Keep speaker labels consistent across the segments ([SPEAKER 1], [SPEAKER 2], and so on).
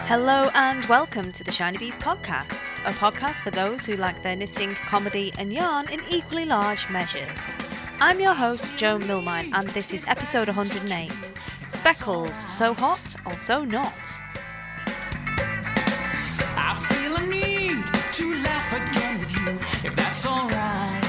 [SPEAKER 1] Hello and welcome to the Shinybees podcast, a podcast for those who like their knitting, comedy and yarn in equally large measures. I'm your host, Joan Milmine, and this is episode 108, Speckles, so hot or so not.
[SPEAKER 2] I feel a need to laugh again with you, if that's alright.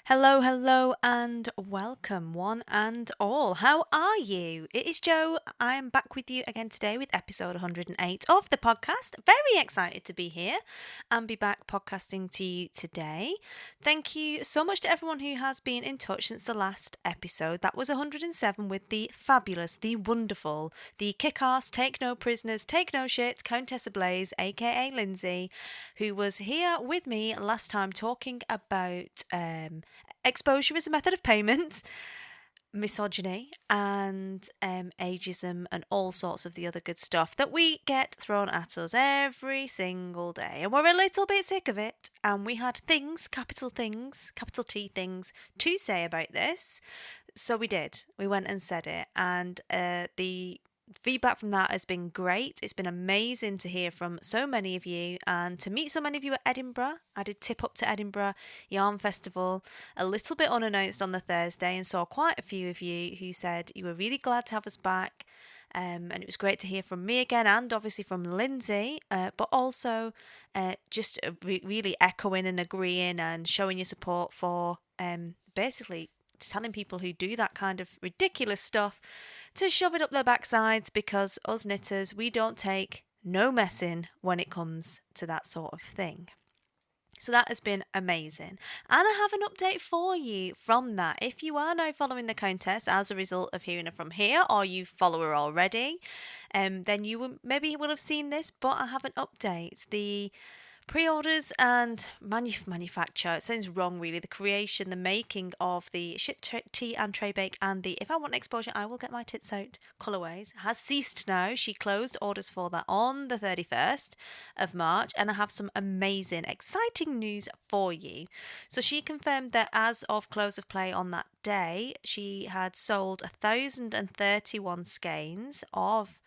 [SPEAKER 1] Hello and welcome one and all. How are you? It is Jo. I am back with you again today with episode 108 of the podcast. Very excited to be here and be back podcasting to you today. Thank you so much to everyone who has been in touch since the last episode. That was 107 with the fabulous, the wonderful, the kick-ass, take no prisoners, take no shit, Countess Blaze, aka Lindsay, who was here with me last time talking about exposure as a method of payment, misogyny, and ageism, and all sorts of the other good stuff that we get thrown at us every single day. And we're a little bit sick of it. And we had things, capital T things, to say about this. So we did. We went and said it. And the feedback from that has been great. It's been amazing to hear from so many of you and to meet so many of you at Edinburgh. I did tip up to Edinburgh Yarn Festival a little bit unannounced on the Thursday and saw quite a few of you who said you were really glad to have us back. And it was great to hear from me again and obviously from Lindsay, but also just really echoing and agreeing and showing your support for basically telling people who do that kind of ridiculous stuff to shove it up their backsides, because us knitters, we don't take no messing when it comes to that sort of thing. So that has been amazing. And I have an update for you from that. If you are now following the Countess as a result of hearing her from here, or you follow her already, then you will have seen this, but I have an update. The pre-orders and manufacture, it sounds wrong really, the creation, the making of the Shit Tea and Tray Bake and the If I Want Exposure I Will Get My Tits Out colourways has ceased now. She closed orders for that on the 31st of March, and I have some amazing, exciting news for you. So she confirmed that as of close of play on that day, she had sold 1,031 skeins of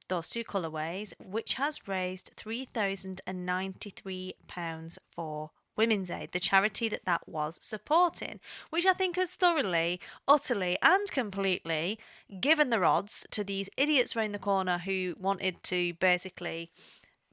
[SPEAKER 1] those two colourways, which has raised £3,093 for Women's Aid, the charity that was supporting, which I think has thoroughly, utterly and completely given the rods to these idiots round the corner who wanted to basically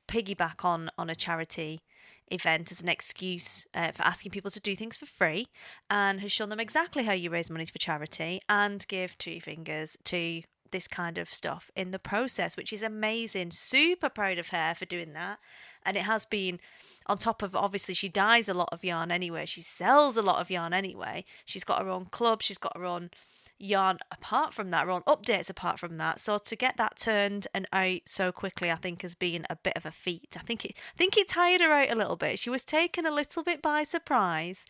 [SPEAKER 1] piggyback on a charity event as an excuse for asking people to do things for free, and has shown them exactly how you raise money for charity and give two fingers to this kind of stuff in the process, which is amazing. Super proud of her for doing that. And it has been on top of, obviously she dyes a lot of yarn anyway, she sells a lot of yarn anyway, she's got her own club, she's got her own yarn apart from that, her own updates apart from that. So to get that turned and out so quickly, I think has been a bit of a feat. I think it tired her out a little bit. She was taken a little bit by surprise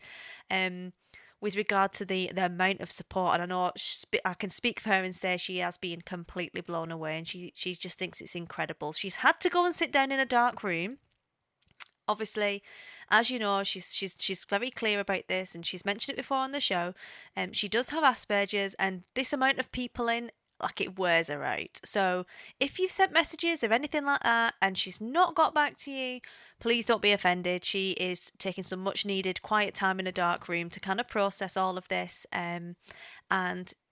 [SPEAKER 1] with regard to the amount of support, and I know I can speak for her and say she has been completely blown away, and she just thinks it's incredible. She's had to go and sit down in a dark room. Obviously, as you know, she's very clear about this, and she's mentioned it before on the show. She does have Asperger's, and this amount of people in, like, it wears her out. So if you've sent messages or anything like that and she's not got back to you, please don't be offended. She is taking some much needed quiet time in a dark room to kind of process all of this, and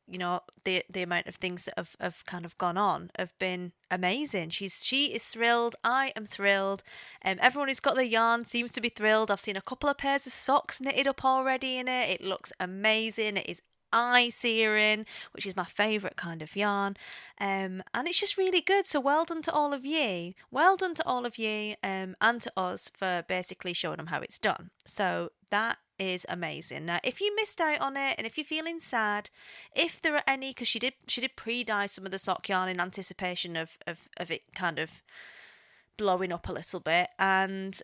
[SPEAKER 1] you know, the amount of things that have kind of gone on have been amazing. She is thrilled. I am thrilled. Everyone who's got their yarn seems to be thrilled. I've seen a couple of pairs of socks knitted up already in it. It looks amazing. It is eye searing, which is my favourite kind of yarn, and it's just really good. So well done to all of you, and to us for basically showing them how it's done. So that is amazing. Now, if you missed out on it and if you're feeling sad, if there are any, because she did pre-dye some of the sock yarn in anticipation of it kind of blowing up a little bit, and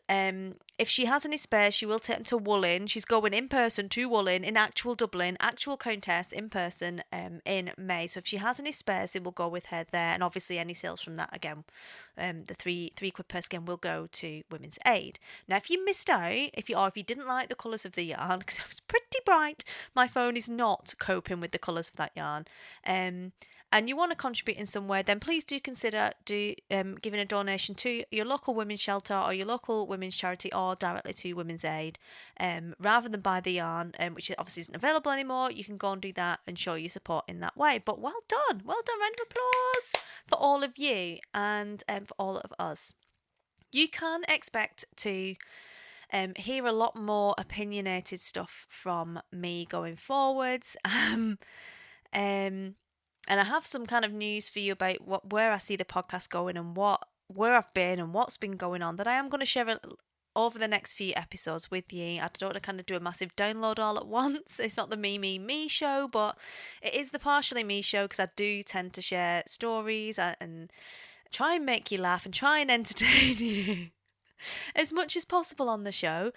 [SPEAKER 1] if she has any spare, she will take them to Woolin. She's going in person to Woolin in actual Dublin, actual Countess in person in May. So if she has any spares, it will go with her there, and obviously any sales from that, again, the three quid per skein will go to Women's Aid. Now, if you missed out, if you didn't like the colours of the yarn, because it was pretty bright, my phone is not coping with the colours of that yarn, and you want to contribute in some way, then please do consider giving a donation to your local women's shelter or your local women's charity or directly to Women's Aid. Rather than buy the yarn, which obviously isn't available anymore, you can go and do that and show your support in that way. But well done. Round of applause for all of you and for all of us. You can expect to hear a lot more opinionated stuff from me going forwards. And I have some kind of news for you about where I see the podcast going and where I've been and what's been going on that I am going to share over the next few episodes with you. I don't want to kind of do a massive download all at once. It's not the me show, but it is the partially me show because I do tend to share stories and try and make you laugh and try and entertain you as much as possible on the show.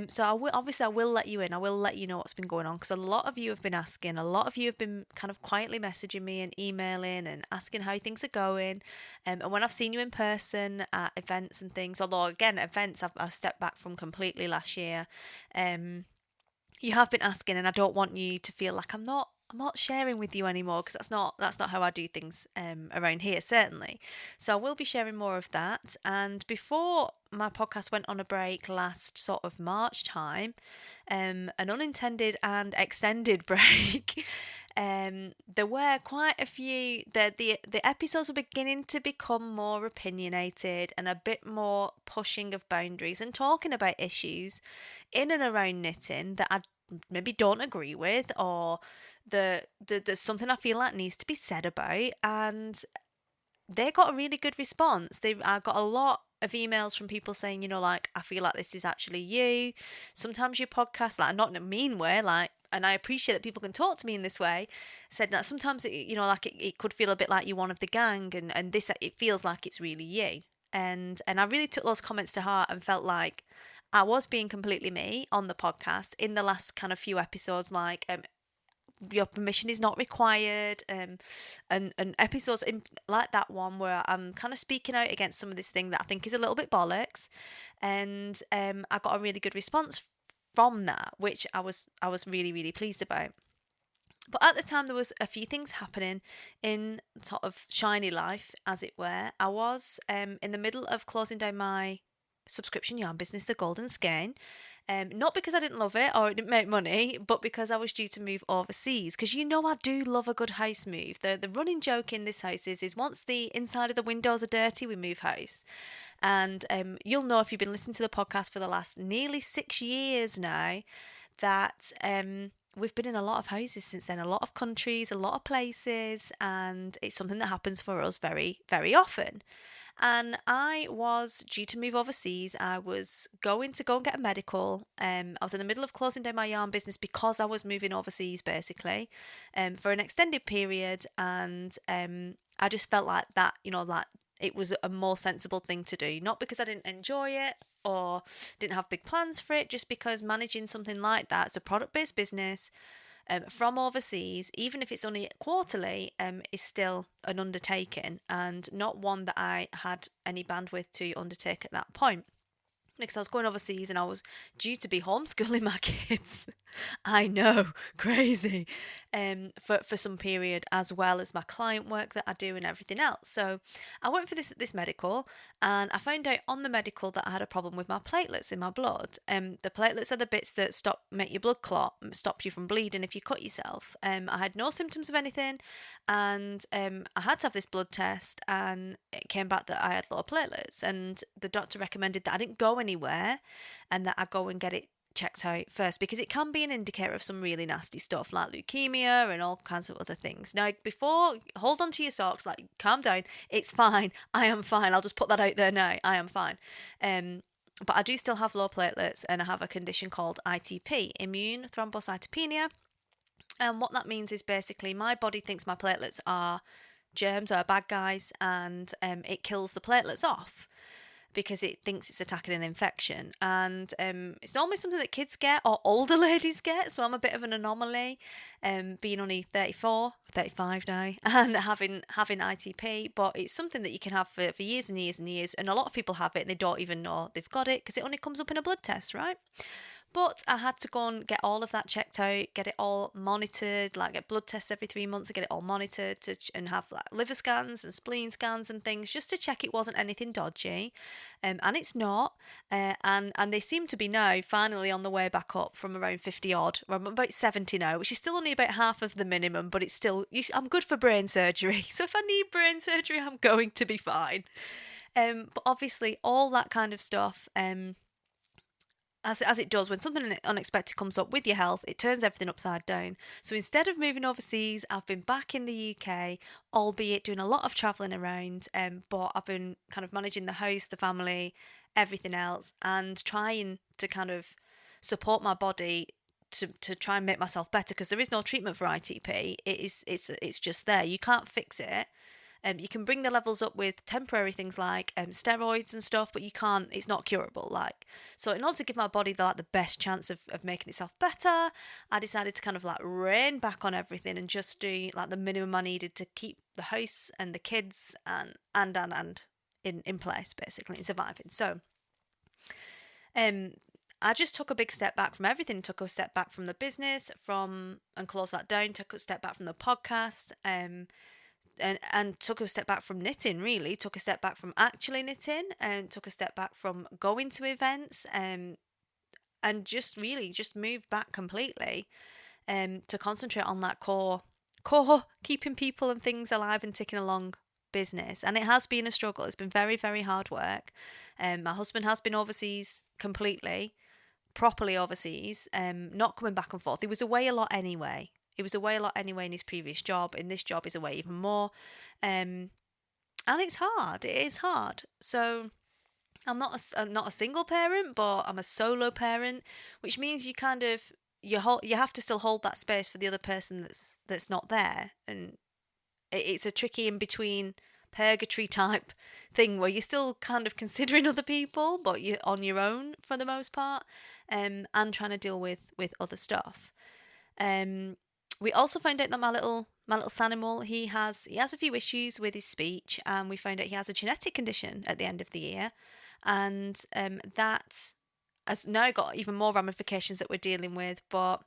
[SPEAKER 1] So I will let you in. I will let you know what's been going on because a lot of you have been asking. A lot of you have been kind of quietly messaging me and emailing and asking how things are going. And when I've seen you in person at events and things, although again events I've stepped back from completely last year. You have been asking, and I don't want you to feel like I'm not sharing with you anymore because that's not how I do things around here, certainly. So I will be sharing more of that. And before my podcast went on a break last sort of March time, an unintended and extended break, there were quite a few. The episodes were beginning to become more opinionated and a bit more pushing of boundaries and talking about issues in and around knitting that I maybe don't agree with, or there's something I feel like needs to be said about, and they got a really good response. I got a lot of emails from people saying, like, I feel like this is actually you. Sometimes your podcast, like, not in a mean way, like, and I appreciate that people can talk to me in this way, said that sometimes it could feel a bit like you're one of the gang, and this, it feels like it's really you. And I really took those comments to heart and felt like I was being completely me on the podcast in the last kind of few episodes, like your permission is not required, and episodes like that one where I'm kind of speaking out against some of this thing that I think is a little bit bollocks, and I got a really good response from that, which I was really, really pleased about. But at the time, there was a few things happening in sort of shiny life, as it were. I was in the middle of closing down my subscription yarn business, The Golden Skein. Not because I didn't love it or it didn't make money, but because I was due to move overseas. Because I do love a good house move. The running joke in this house is once the inside of the windows are dirty, we move house. And you'll know if you've been listening to the podcast for the last nearly 6 years now that we've been in a lot of houses since then, a lot of countries, a lot of places, and it's something that happens for us very, very often. And I was due to move overseas. I was going to go and get a medical. I was in the middle of closing down my yarn business because I was moving overseas, basically, for an extended period. And I just felt like that, like it was a more sensible thing to do. Not because I didn't enjoy it or didn't have big plans for it, just because managing something like that, it's a product-based business, from overseas, even if it's only quarterly, is still an undertaking and not one that I had any bandwidth to undertake at that point. Because I was going overseas and I was due to be homeschooling my kids. I know, crazy, for some period, as well as my client work that I do and everything else. So I went for this medical, and I found out on the medical that I had a problem with my platelets in my blood. The platelets are the bits that make your blood clot, stop you from bleeding if you cut yourself. I had no symptoms of anything, and I had to have this blood test, and it came back that I had low platelets, and the doctor recommended that I didn't go anywhere and that I go and get it checked out first, because it can be an indicator of some really nasty stuff like leukemia and all kinds of other things. Now, hold on to your socks, like, calm down, it's fine, I am fine, I'll just put that out there now, I am fine. But I do still have low platelets, and I have a condition called ITP, immune thrombocytopenia, and what that means is basically my body thinks my platelets are germs or bad guys, and it kills the platelets off because it thinks it's attacking an infection. And it's normally something that kids get or older ladies get, so I'm a bit of an anomaly, being only 35 now and having ITP, but it's something that you can have for years and years and years, and a lot of people have it and they don't even know they've got it because it only comes up in a blood test, right? But I had to go and get all of that checked out, get it all monitored, like get blood tests every 3 months, and get it all monitored and have like liver scans and spleen scans and things just to check it wasn't anything dodgy. And it's not. And they seem to be now finally on the way back up from around 50 odd. I'm about 70 now, which is still only about half of the minimum, but it's still, I'm good for brain surgery. So if I need brain surgery, I'm going to be fine. But obviously, all that kind of stuff, as it does when something unexpected comes up with your health, it turns everything upside down. So instead of moving overseas, I've been back in the UK, albeit doing a lot of travelling around, but I've been kind of managing the house, the family, everything else, and trying to kind of support my body to try and make myself better, because there is no treatment for ITP. It's just there. You can't fix it. You can bring the levels up with temporary things like steroids and stuff, but you can't. It's not curable. Like, so in order to give my body the best chance of making itself better, I decided to kind of like rein back on everything and just do like the minimum I needed to keep the house and the kids and in place, basically, and surviving. So, I just took a big step back from everything. Took a step back from the business, and closed that down. Took a step back from the podcast. And took a step back from knitting, really. Took a step back from actually knitting, and took a step back from going to events, and just moved back completely to concentrate on that core keeping people and things alive and ticking along business. And it has been a struggle. It's been very, very hard work. My husband has been overseas completely, properly overseas, not coming back and forth. He was away a lot anyway. He was away a lot anyway in his previous job. In this job, he's away even more. And it's hard. It is hard. So I'm not a single parent, but I'm a solo parent, which means you kind of you have to still hold that space for the other person that's not there. And it's a tricky in between purgatory type thing where you're still kind of considering other people, but you're on your own for the most part, and trying to deal with other stuff. We also found out that my little Sanimal, he has a few issues with his speech, and we found out he has a genetic condition at the end of the year, and that has now got even more ramifications that we're dealing with. But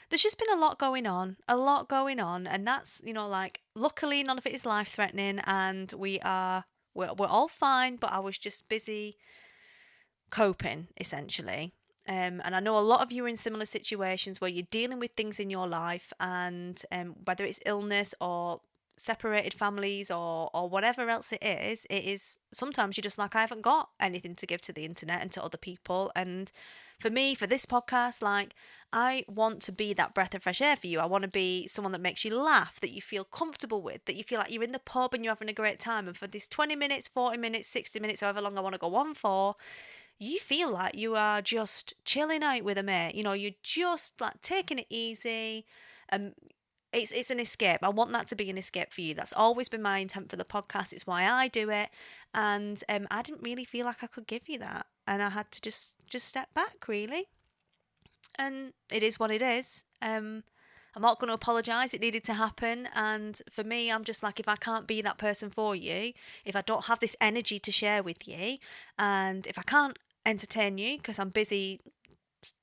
[SPEAKER 1] there's just been a lot going on, and that's, like, luckily none of it is life threatening, and we're all fine. But I was just busy coping, essentially. And I know a lot of you are in similar situations where you're dealing with things in your life, and whether it's illness or separated families or whatever else it is sometimes you're just like, I haven't got anything to give to the internet and to other people. And for me, for this podcast, like, I want to be that breath of fresh air for you. I want to be someone that makes you laugh, that you feel comfortable with, that you feel like you're in the pub and you're having a great time. And for this 20 minutes, 40 minutes, 60 minutes, however long I want to go on for, you feel like you are just chilling out with a mate. You're just like taking it easy. It's an escape. I want that to be an escape for you. That's always been my intent for the podcast. It's why I do it. And I didn't really feel like I could give you that. And I had to just step back, really. And it is what it is. I'm not going to apologise. It needed to happen. And for me, I'm just like, if I can't be that person for you, if I don't have this energy to share with you, and if I can't entertain you because I'm busy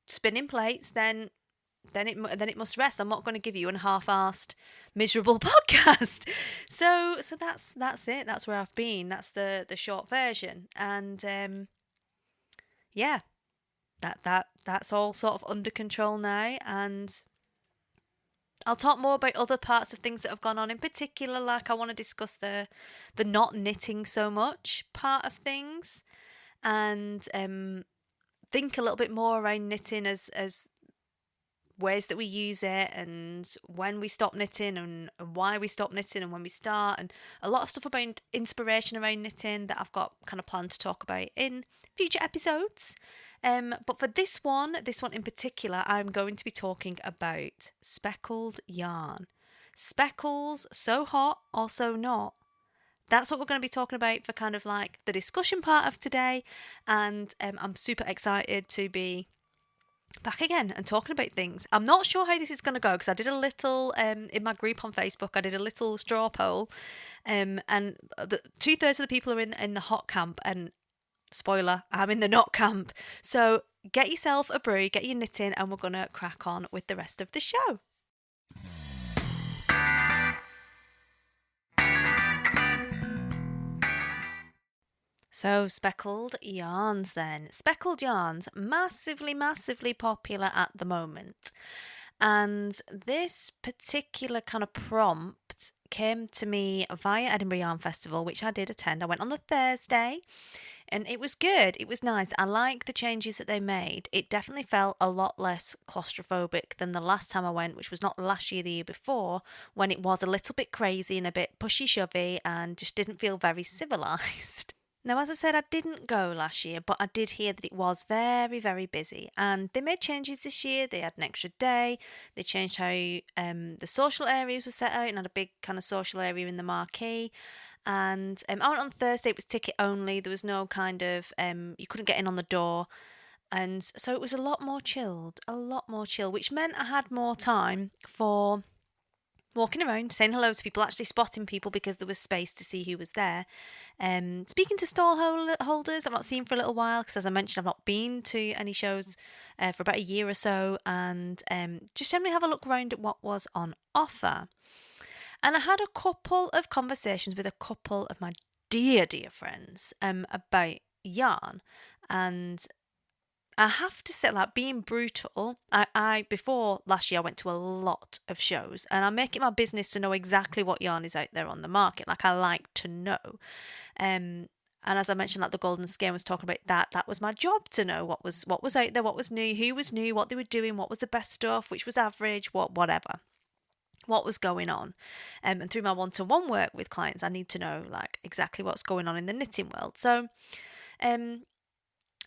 [SPEAKER 1] spinning plates, then it must rest. I'm not going to give you a half-assed miserable podcast. So that's it. That's where I've been. That's the short version. And yeah, that's all sort of under control now. And I'll talk more about other parts of things that have gone on. In particular, like, I want to discuss the not knitting so much part of things, and think a little bit more around knitting as ways that we use it, and when we stop knitting, and why we stop knitting, and when we start, and a lot of stuff about inspiration around knitting that I've got kind of planned to talk about in future episodes. But for this one in particular, I'm going to be talking about speckled yarn. Speckles, so hot or so not. That's what we're going to be talking about for kind of like the discussion part of today. And I'm super excited to be back again and talking about things. I'm not sure how this is going to go, because I did a little, in my group on Facebook, I did a little straw poll. And 2/3 of the people are in the hot camp, and spoiler, I'm in the not camp. So get yourself a brew, get your knitting, and we're going to crack on with the rest of the show. So, speckled yarns then. Speckled yarns, massively, massively popular at the moment. And this particular kind of prompt came to me via Edinburgh Yarn Festival, which I did attend. I went on the Thursday and it was good. It was nice. I like the changes that they made. It definitely felt a lot less claustrophobic than the last time I went, which was not last year, the year before, when it was a little bit crazy and a bit pushy-shovey and just didn't feel very civilised. Now, as I said, I didn't go last year, but I did hear that it was very, very busy. And they made changes this year. They had an extra day. They changed how the social areas were set out and had a big kind of social area in the marquee. And I went on Thursday. It was ticket only. There was no kind of, you couldn't get in on the door. And so it was a lot more chilled, which meant I had more time for walking around, saying hello to people, actually spotting people because there was space to see who was there. Speaking to stall holders I've not seen for a little while because, as I mentioned, I've not been to any shows for about a year or so, and just generally have a look around at what was on offer. And I had a couple of conversations with a couple of my dear friends about yarn, and I have to say, like, being brutal, I before last year I went to a lot of shows, and I make it my business to know exactly what yarn is out there on the market. Like, I like to know. And as I mentioned, like the Golden Skein was talking about that was my job to know what was out there, what was new, what they were doing, what was the best stuff, which was average, whatever. What was going on. And through my one-to-one work with clients, I need to know like exactly what's going on in the knitting world. So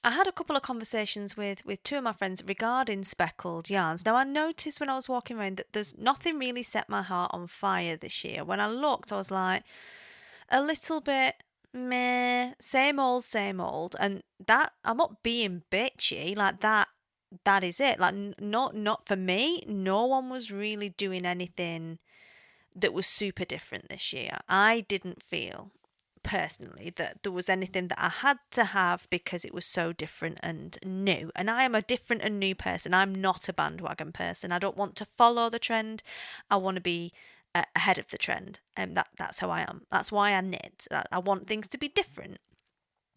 [SPEAKER 1] I had a couple of conversations with two of my friends regarding speckled yarns. Now, I noticed when I was walking around that there's nothing really set my heart on fire this year. When I looked, I was like, a little bit meh, same old. And that, I'm not being bitchy, like that is it. Like, not for me. No one was really doing anything that was super different this year. I didn't feel personally that there was anything that I had to have because it was so different and new. And I am a different and new person. I'm not a bandwagon person. I don't want to follow the trend. I want to be ahead of the trend. And that's how I am. That's why I knit. I want things to be different.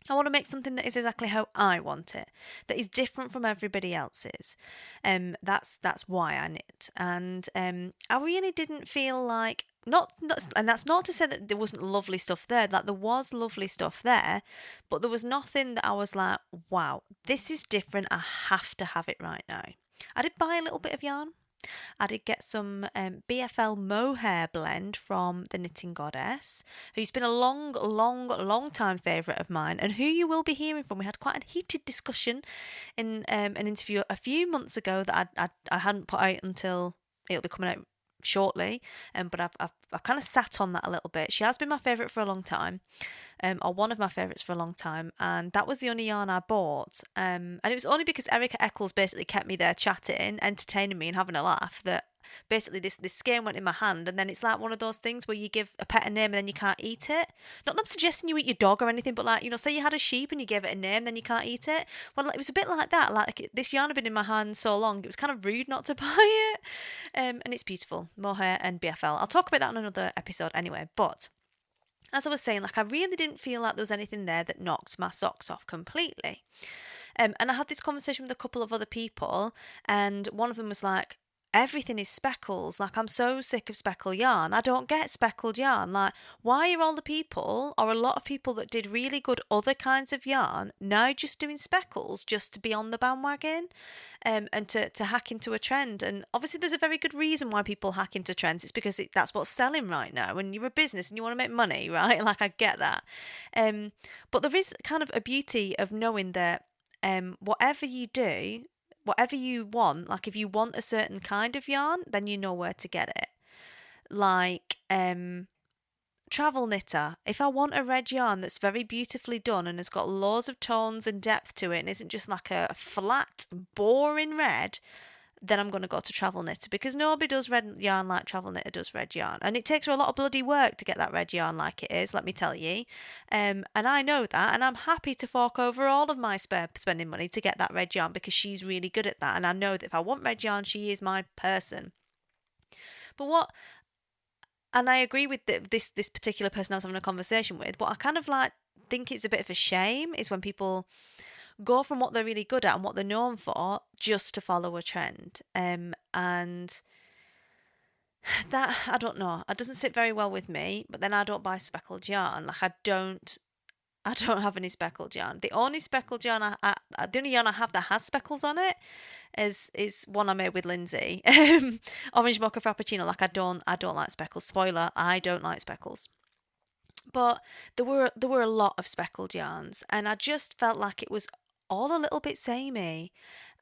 [SPEAKER 1] I want to make something that is exactly how I want it, that is different from everybody else's. That's why I knit. And I really didn't feel like, not, and that's not to say that there wasn't lovely stuff there, that there was lovely stuff there, but there was nothing that I was like, wow, this is different. I have to have it right now. I did buy a little bit of yarn. I did get some BFL mohair blend from the Knitting Goddess, who's been a long time favourite of mine, and who you will be hearing from. We had quite a heated discussion in an interview a few months ago that I hadn't put out until it'll be coming out shortly, but I've kind of sat on that a little bit. She has been my favourite for a long time, or one of my favourites for a long time, and that was the only yarn I bought, and it was only because Erica Eccles basically kept me there chatting, entertaining me and having a laugh, that basically this skein went in my hand, and then it's like one of those things where you give a pet a name and then you can't eat it. Not that I'm suggesting you eat your dog or anything, but like, you know, say you had a sheep and you gave it a name, then you can't eat it. Well, it was a bit like that. Like, this yarn had been in my hand so long, it was kind of rude not to buy it. And it's beautiful, mohair and BFL. I'll talk about that on another episode anyway. But as I was saying, like, I really didn't feel like there was anything there that knocked my socks off completely. And I had this conversation with a couple of other people, and one of them was like, everything is speckles. Like, I'm so sick of speckle yarn. I don't get speckled yarn. Like, why are all the people, or a lot of people that did really good other kinds of yarn, now just doing speckles just to be on the bandwagon, and to hack into a trend? And obviously there's a very good reason why people hack into trends. It's because that's what's selling right now, and you're a business and you want to make money, right? Like, I get that. But there is kind of a beauty of knowing that whatever you do, whatever you want, like if you want a certain kind of yarn, then you know where to get it. Like, travel knitter. If I want a red yarn that's very beautifully done and has got loads of tones and depth to it and isn't just like a flat, boring red, then I'm going to go to travel knitter, because nobody does red yarn like travel knitter does red yarn, and it takes her a lot of bloody work to get that red yarn like it is, let me tell you. And I know that, and I'm happy to fork over all of my spare spending money to get that red yarn, because she's really good at that, and I know that if I want red yarn, she is my person. But what, and I agree with this particular person I was having a conversation with, what I kind of like think it's a bit of a shame is when people go from what they're really good at and what they're known for just to follow a trend. And that, I don't know, it doesn't sit very well with me. But then I don't buy speckled yarn. Like, I don't have any speckled yarn. The only speckled yarn the only yarn I have that has speckles on it is one I made with Lindsay. Orange mocha frappuccino. Like, I don't like speckles. Spoiler, I don't like speckles. But there were a lot of speckled yarns, and I just felt like it was all a little bit samey.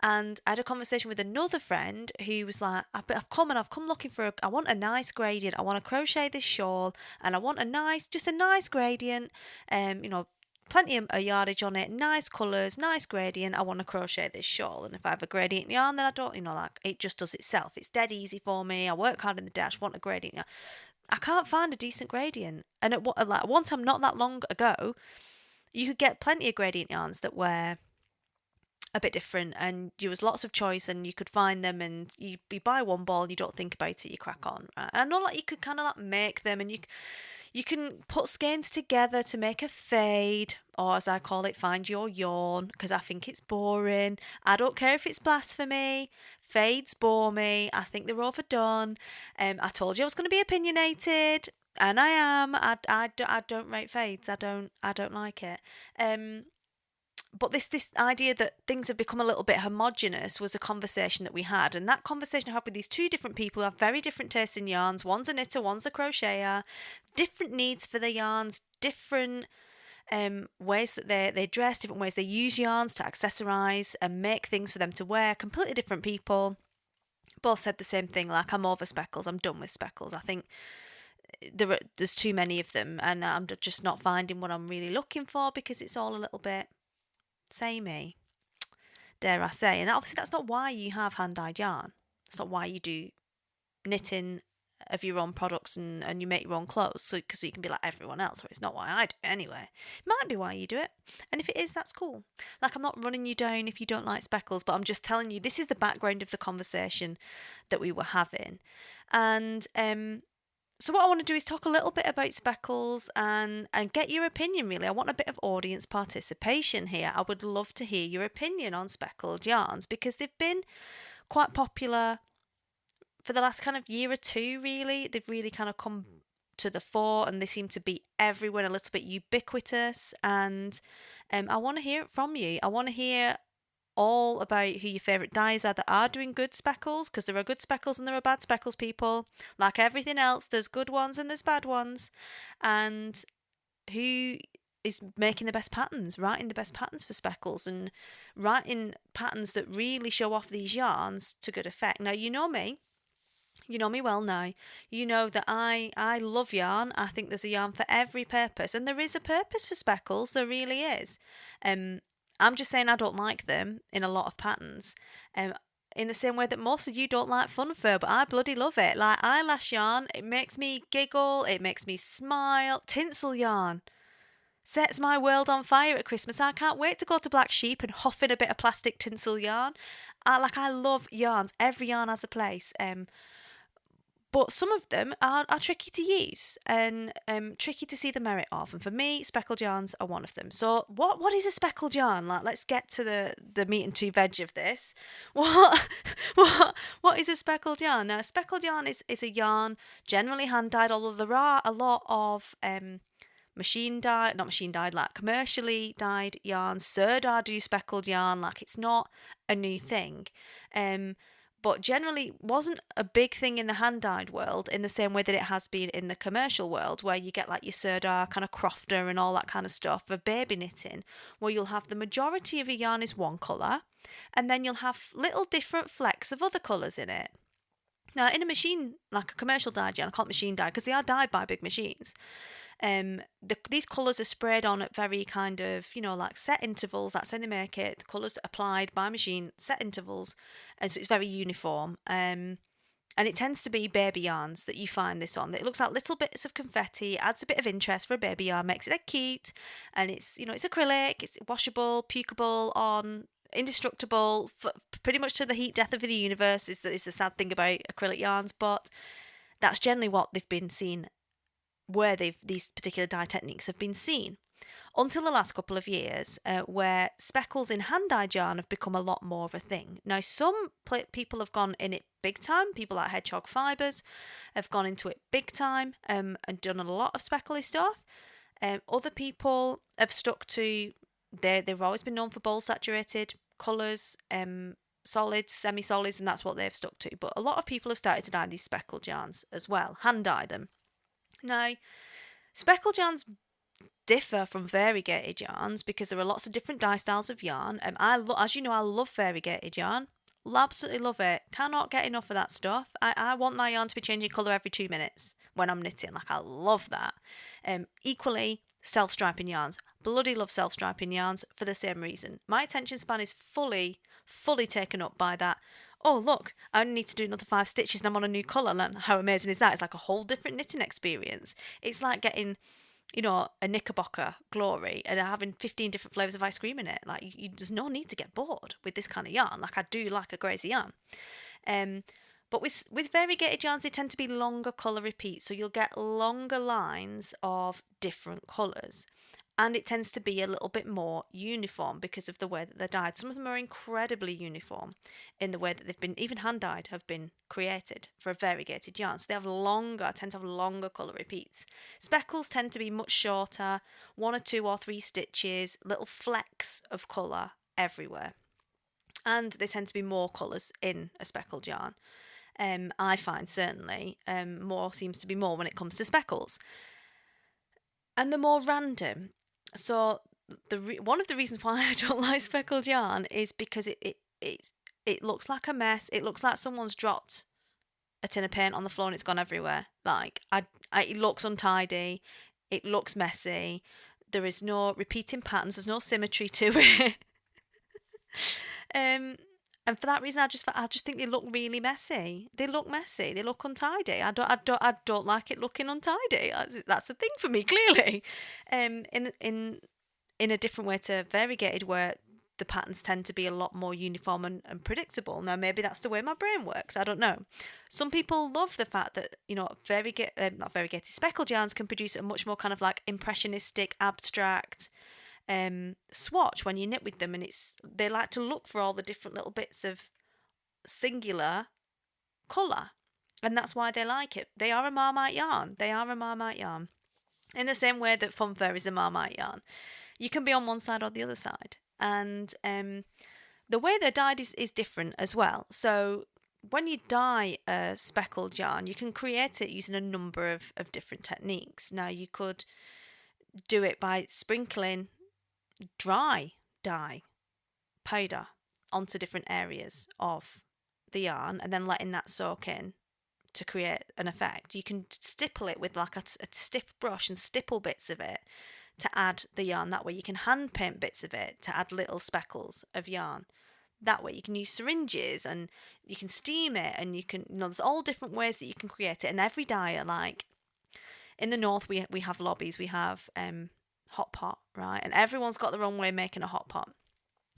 [SPEAKER 1] And I had a conversation with another friend who was like, I've come looking for I want a nice gradient. I want to crochet this shawl, and I want a nice gradient. Plenty of yardage on it, nice colours, nice gradient. I want to crochet this shawl, and if I have a gradient yarn, then I don't, like, it just does itself. It's dead easy for me. I work hard in the dash, want a gradient yarn. I can't find a decent gradient. And at one time, not that long ago, you could get plenty of gradient yarns that were a bit different, and there was lots of choice, and you could find them, and you buy one ball, you don't think about it, you crack on, right? And I know, like, you could kind of like make them, and you can put skeins together to make a fade, or as I call it, find your yarn, because I think it's boring. I don't care if it's blasphemy. Fades bore me. I think they're overdone. I told you I was going to be opinionated, and I am. I don't rate fades. I don't like it. But this idea that things have become a little bit homogenous was a conversation that we had. And that conversation I had with these two different people who have very different tastes in yarns. One's a knitter, one's a crocheter. Different needs for their yarns, different ways that they dress, different ways they use yarns to accessorise and make things for them to wear. Completely different people. Both said the same thing, like, I'm over speckles, I'm done with speckles. I think there's too many of them, and I'm just not finding what I'm really looking for, because it's all a little bit samey, dare I say. And obviously that's not why you have hand-dyed yarn. That's not why you do knitting of your own products and you make your own clothes, so you can be like everyone else. But it's not why I do it anyway. It might be why you do it, and if it is, that's cool. Like, I'm not running you down if you don't like speckles, but I'm just telling you this is the background of the conversation that we were having. And so what I want to do is talk a little bit about speckles and get your opinion, really. I want a bit of audience participation here. I would love to hear your opinion on speckled yarns, because they've been quite popular for the last kind of year or two, really. They've really kind of come to the fore, and they seem to be everywhere, a little bit ubiquitous. And I want to hear it from you. I want to hear all about who your favourite dyers are that are doing good speckles, because there are good speckles and there are bad speckles, people. Like everything else, there's good ones and there's bad ones. And who is making the best patterns, writing the best patterns for speckles, and writing patterns that really show off these yarns to good effect. Now, you know me well now. You know that I love yarn. I think there's a yarn for every purpose, and there is a purpose for speckles, there really is. I'm just saying I don't like them in a lot of patterns. In the same way that most of you don't like fun fur, but I bloody love it. Like eyelash yarn, it makes me giggle, it makes me smile. Tinsel yarn sets my world on fire at Christmas. I can't wait to go to Black Sheep and huff in a bit of plastic tinsel yarn. I love yarns. Every yarn has a place. But some of them are tricky to use and tricky to see the merit of. And for me, speckled yarns are one of them. So what is a speckled yarn? Like, let's get to the meat and two veg of this. What is a speckled yarn? Now, a speckled yarn is a yarn generally hand-dyed, although there are a lot of commercially dyed yarns. Sirdar do speckled yarn. Like, it's not a new thing. But generally wasn't a big thing in the hand-dyed world in the same way that it has been in the commercial world, where you get like your Sirdar, kind of crofter and all that kind of stuff for baby knitting, where you'll have the majority of your yarn is one colour, and then you'll have little different flecks of other colours in it. Now, in a machine, like a commercial dyed yarn, I call it machine dyed because they are dyed by big machines. These colours are sprayed on at very kind of, like set intervals. That's how they make it. The colours are applied by machine, set intervals, and so it's very uniform. And it tends to be baby yarns that you find this on. It looks like little bits of confetti, adds a bit of interest for a baby yarn, makes it cute, and it's acrylic, it's washable, pukeable on, indestructible, pretty much to the heat death of the universe is the sad thing about acrylic yarns, but that's generally what they've been seen, where these particular dye techniques have been seen. Until the last couple of years, where speckles in hand-dyed yarn have become a lot more of a thing. Now, some people have gone in it big time. People like Hedgehog Fibres have gone into it big time and done a lot of speckly stuff. Other people have stuck to, they've always been known for bowl-saturated colours, solids, semi-solids, and that's what they've stuck to. But a lot of people have started to dye these speckled yarns as well, hand-dye them. Now, speckled yarns differ from variegated yarns because there are lots of different dye styles of yarn. As you know, I love variegated yarn. Absolutely love it. Cannot get enough of that stuff. I want my yarn to be changing colour every 2 minutes when I'm knitting. Like, I love that. Equally, self-striping yarns. Bloody love self-striping yarns for the same reason. My attention span is fully taken up by that. Oh, look, I only need to do another 5 stitches and I'm on a new colour. And how amazing is that? It's like a whole different knitting experience. It's like getting, a Knickerbocker glory and having 15 different flavours of ice cream in it. Like, there's no need to get bored with this kind of yarn. Like, I do like a crazy yarn. But with variegated yarns, they tend to be longer colour repeats. So you'll get longer lines of different colours. And it tends to be a little bit more uniform because of the way that they're dyed. Some of them are incredibly uniform in the way that they've been, even hand-dyed, have been created for a variegated yarn. So they tend to have longer colour repeats. Speckles tend to be much shorter, 1 or 2 or 3 stitches, little flecks of colour everywhere. And they tend to be more colours in a speckled yarn. I find, certainly, more seems to be more when it comes to speckles. And they're more random. So one of the reasons why I don't like speckled yarn is because it looks like a mess. It looks like someone's dropped a tin of paint on the floor and it's gone everywhere. Like, it looks untidy. It looks messy. There is no repeating patterns. There's no symmetry to it. And for that reason, I just think they look really messy. They look messy. They look untidy. I don't like it looking untidy. That's the thing for me, clearly. In a different way to variegated, where the patterns tend to be a lot more uniform and predictable. Now, maybe that's the way my brain works. I don't know. Some people love the fact that, not variegated, speckled yarns can produce a much more kind of like impressionistic, abstract swatch when you knit with them, and they like to look for all the different little bits of singular colour, and that's why they like it. They are a marmite yarn. In the same way that funfair is a marmite yarn. You can be on one side or the other side, and the way they're dyed is different as well. So when you dye a speckled yarn, you can create it using a number of different techniques. Now, you could do it by sprinkling dry dye powder onto different areas of the yarn and then letting that soak in to create an effect. You can stipple it with like a stiff brush and stipple bits of it to add the yarn. That way you can hand paint bits of it to add little speckles of yarn. That way you can use syringes and you can steam it, and you can, there's all different ways that you can create it. And every dyer, like in the north we have lobbies, we have hot pot, right? And everyone's got their own way of making a hot pot.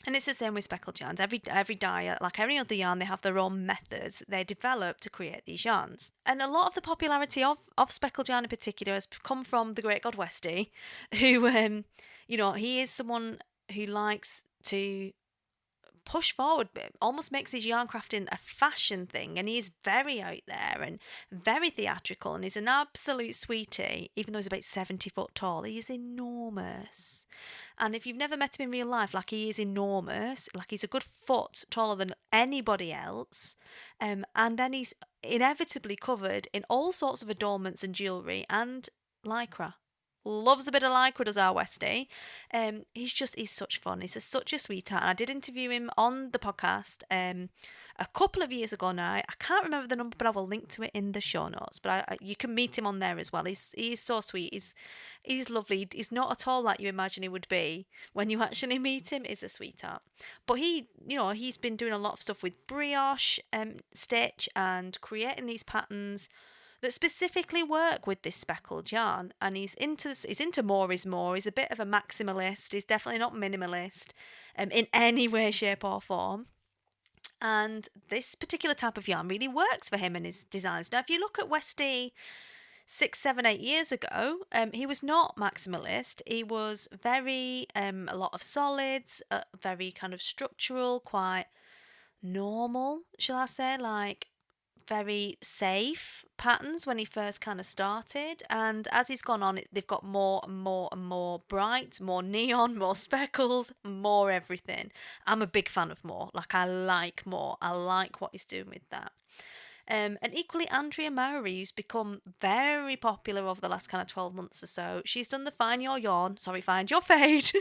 [SPEAKER 1] And it's the same with speckled yarns. Every dyer, like every other yarn, they have their own methods they develop to create these yarns. And a lot of the popularity of speckled yarn in particular has come from the great god Westy, who, he is someone who likes to push forward, almost makes his yarn crafting a fashion thing, and he is very out there and very theatrical, and he's an absolute sweetie. Even though he's about 70 foot tall, he is enormous. And if you've never met him in real life, like, he is enormous, like he's a good foot taller than anybody else, and then he's inevitably covered in all sorts of adornments and jewellery and lycra. loves a bit of lycra, does our Westie. He's such fun. He's such a sweetheart. And I did interview him on the podcast a couple of years ago now. I can't remember the number, but I will link to it in the show notes. But you can meet him on there as well. He's so sweet. He's lovely. He's not at all like you imagine he would be when you actually meet him. He's a sweetheart. But he's been doing a lot of stuff with brioche stitch and creating these patterns that specifically work with this speckled yarn. And he's into more is more. He's a bit of a maximalist. He's definitely not minimalist in any way, shape or form. And this particular type of yarn really works for him and his designs. Now, if you look at Westie 6, 7, 8 years ago, he was not maximalist. He was very, a lot of solids, very kind of structural, quite normal, shall I say, like very safe patterns when he first kind of started. And as he's gone on, they've got more and more and more bright, more neon, more speckles, more everything. I'm a big fan of more. Like, I like more. I like what he's doing with that. And equally, Andrea Mowry, who's become very popular over the last kind of 12 months or so. She's done the Find Your Fade.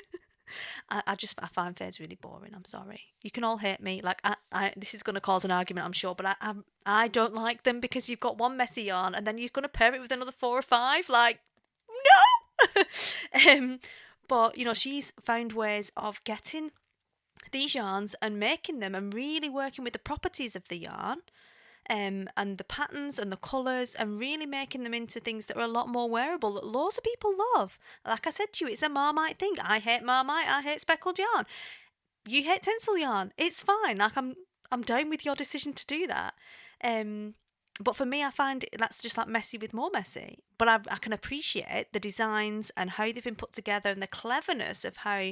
[SPEAKER 1] I find fades really boring. I'm sorry. You can all hate me. Like, this is going to cause an argument, I'm sure, but I don't like them because you've got one messy yarn and then you're going to pair it with another 4 or 5. Like, no! But, she's found ways of getting these yarns and making them and really working with the properties of the yarn. And the patterns and the colours and really making them into things that are a lot more wearable that loads of people love. Like I said to you, it's a Marmite thing. I hate Marmite. I hate speckled yarn. You hate tencel yarn. It's fine. Like, I'm down with your decision to do that. But for me, I find that's just like messy with more messy. But I can appreciate the designs and how they've been put together and the cleverness of how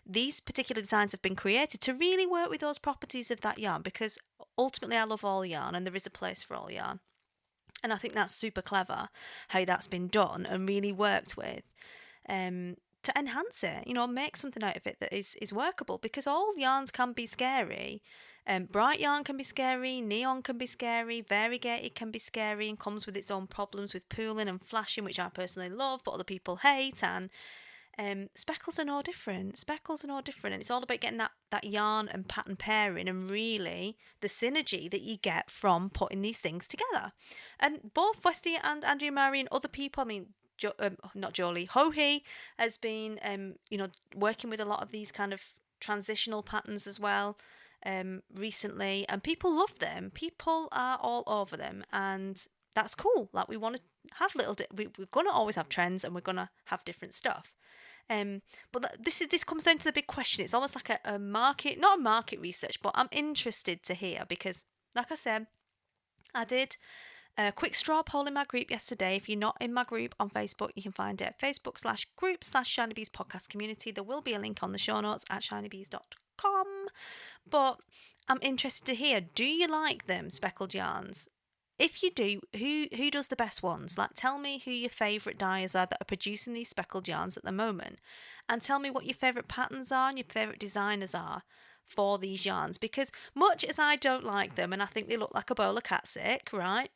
[SPEAKER 1] these particular designs have been created to really work with those properties of that yarn, because ultimately I love all yarn and there is a place for all yarn. And I think that's super clever how that's been done and really worked with to enhance it, make something out of it that is workable, because all yarns can be scary. Bright yarn can be scary, neon can be scary, variegated can be scary and comes with its own problems with pooling and flashing, which I personally love but other people hate. And speckles are no different. And it's all about getting that yarn and pattern pairing and really the synergy that you get from putting these things together. And both Westie and Andrea Mowry and other people, I mean, not Jolie, Hohi has been, working with a lot of these kind of transitional patterns as well recently, and people love them. People are all over them, and that's cool. Like, we want to have we're going to always have trends and we're going to have different stuff. But this comes down to the big question. It's almost like a market, not a market research, but I'm interested to hear, because like I said, I did a quick straw poll in my group yesterday. If you're not in my group on Facebook, you can find it at facebook.com/group/Shinybees podcast community. There will be a link on the show notes at shinybees.com. But I'm interested to hear, do you like them speckled yarns? If you do, who does the best ones? Like, tell me who your favourite dyers are that are producing these speckled yarns at the moment, and tell me what your favourite patterns are and your favourite designers are for these yarns. Because much as I don't like them and I think they look like a bowl of cat sick, right?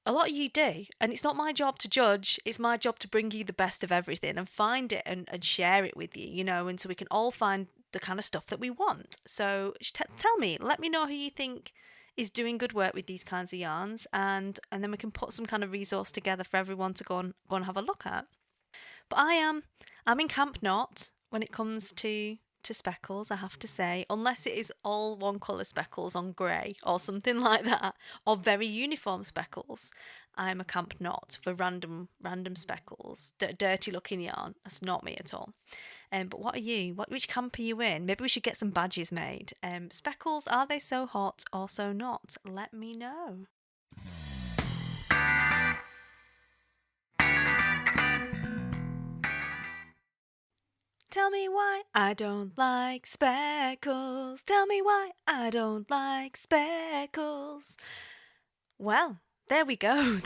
[SPEAKER 1] A lot of you do, and it's not my job to judge. It's my job to bring you the best of everything and find it and share it with you, and so we can all find the kind of stuff that we want. So tell me, let me know who you think is doing good work with these kinds of yarns, and then we can put some kind of resource together for everyone to go and have a look at. But I'm in camp not when it comes to speckles, I have to say, unless it is all one colour speckles on grey or something like that, or very uniform speckles. I'm a camp not for random speckles, dirty looking yarn. That's not me at all. But what are you? Which camp are you in? Maybe we should get some badges made. Speckles, are they so hot or so not? Let me know. Tell me why I don't like speckles. Tell me why I don't like speckles. Well, there we go.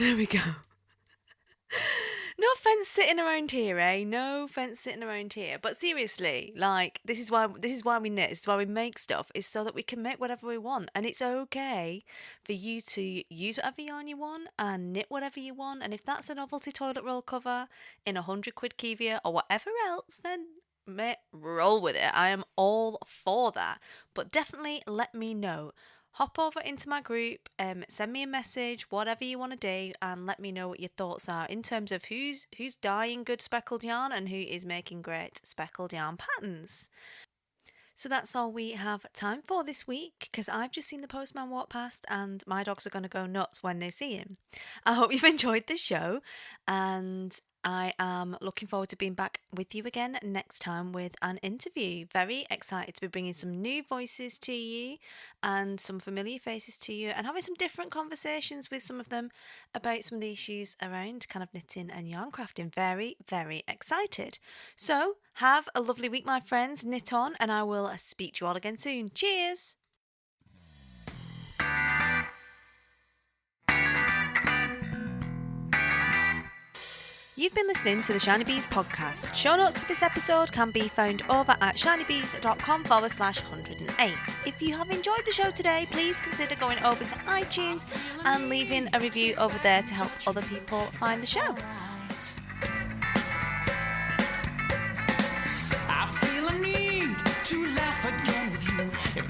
[SPEAKER 1] No fence sitting around here, eh? No fence sitting around here. But seriously, like this is why we knit. This is why we make stuff. Is so that we can make whatever we want, and it's okay for you to use whatever yarn you want and knit whatever you want. And if that's a novelty toilet roll cover in £100 Kivia or whatever else, then roll with it. I am all for that. But definitely let me know. Hop over into my group, send me a message, whatever you want to do, and let me know what your thoughts are in terms of who's dyeing good speckled yarn and who is making great speckled yarn patterns. So that's all we have time for this week, because I've just seen the postman walk past and my dogs are going to go nuts when they see him. I hope you've enjoyed the show, and I am looking forward to being back with you again next time with an interview. Very excited to be bringing some new voices to you and some familiar faces to you and having some different conversations with some of them about some of the issues around kind of knitting and yarn crafting. Very, very excited. So have a lovely week, my friends. Knit on, and I will speak to you all again soon. Cheers! You've been listening to the Shinybees podcast. Show notes for this episode can be found over at shinybees.com/108. If you have enjoyed the show today, please consider going over to iTunes and leaving a review over there to help other people find the show.
[SPEAKER 2] I feel a need to laugh again with you. If